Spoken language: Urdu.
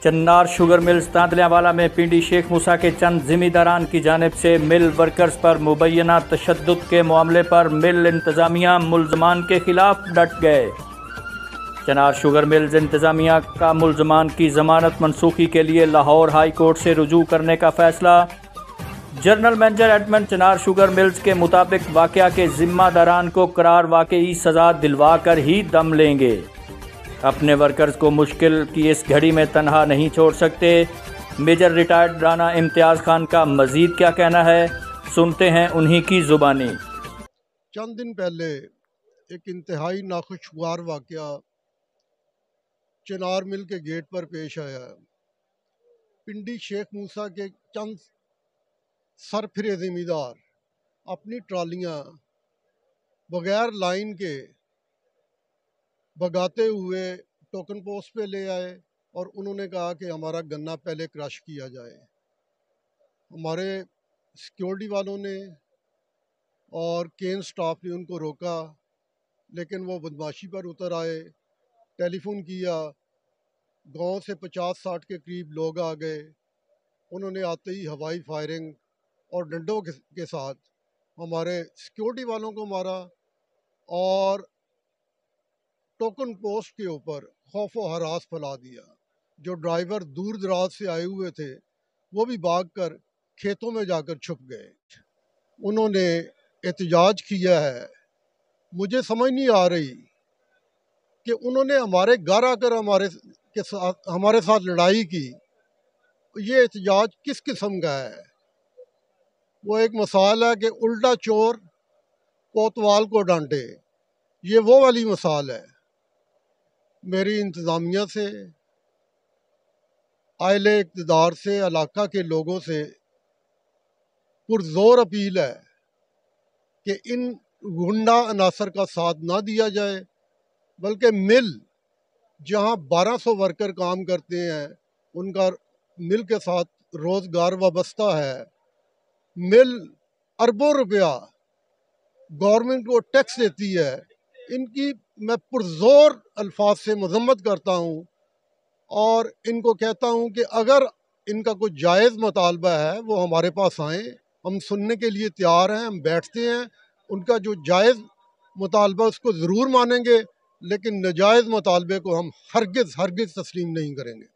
چنار شوگر ملز تاندلیاوالا میں پنڈی شیخ موسیٰ کے چند ذمہ کی جانب سے مل ورکرز پر مبینہ تشدد کے معاملے پر مل انتظامیہ ملزمان کے خلاف ڈٹ گئے۔ چنار شوگر ملز انتظامیہ کا ملزمان کی ضمانت منسوخی کے لیے لاہور ہائی کورٹ سے رجوع کرنے کا فیصلہ۔ جنرل مینیجر ایڈمن چنار شوگر ملز کے مطابق واقعہ کے ذمہ داران کو قرار واقعی سزا دلوا کر ہی دم لیں گے۔ اپنے ورکرز کو مشکل کی اس گھڑی میں تنہا نہیں چھوڑ سکتے۔ میجر ریٹائرڈ رانا امتیاز خان کا مزید کیا کہنا ہے، سنتے ہیں انہی کی زبانی۔ چند دن پہلے ایک انتہائی ناخوشگوار واقعہ چنار مل کے گیٹ پر پیش آیا۔ پنڈی شیخ موسیٰ کے چند سرفرے ذمہ دار اپنی ٹرالیاں بغیر لائن کے بگاتے ہوئے ٹوکن پوسٹ پہ لے آئے اور انہوں نے کہا کہ ہمارا گنا پہلے کرش کیا جائے۔ ہمارے سیکیورٹی والوں نے اور کین سٹاف نے ان کو روکا، لیکن وہ بدمعاشی پر اتر آئے۔ ٹیلی فون کیا، گاؤں سے 50-60 کے قریب لوگ آ گئے۔ انہوں نے آتے ہی ہوائی فائرنگ اور ڈنڈوں کے ساتھ ہمارے سیکیورٹی والوں کو مارا اور ٹوکن پوسٹ کے اوپر خوف و ہراس پھیلا دیا۔ جو ڈرائیور دور دراز سے آئے ہوئے تھے وہ بھی بھاگ کر کھیتوں میں جا کر چھپ گئے۔ انہوں نے احتجاج کیا ہے۔ مجھے سمجھ نہیں آ رہی کہ انہوں نے ہمارے گھر آ کر ہمارے ساتھ لڑائی کی۔ یہ احتجاج کس قسم کا ہے؟ وہ ایک مثال ہے کہ الٹا چور کوتوال کو ڈانٹے، یہ وہ والی مثال ہے۔ میری انتظامیہ سے، اہل اقتدار سے، علاقہ کے لوگوں سے پرزور اپیل ہے کہ ان غنڈہ عناصر کا ساتھ نہ دیا جائے، بلکہ مل جہاں 1200 ورکر کام کرتے ہیں، ان کا مل کے ساتھ روزگار وابستہ ہے۔ مل اربوں روپیہ گورنمنٹ کو ٹیکس دیتی ہے۔ ان کی میں پرزور الفاظ سے مذمت کرتا ہوں اور ان کو کہتا ہوں کہ اگر ان کا کوئی جائز مطالبہ ہے وہ ہمارے پاس آئیں، ہم سننے کے لیے تیار ہیں، ہم بیٹھتے ہیں۔ ان کا جو جائز مطالبہ اس کو ضرور مانیں گے، لیکن ناجائز مطالبے کو ہم ہرگز تسلیم نہیں کریں گے۔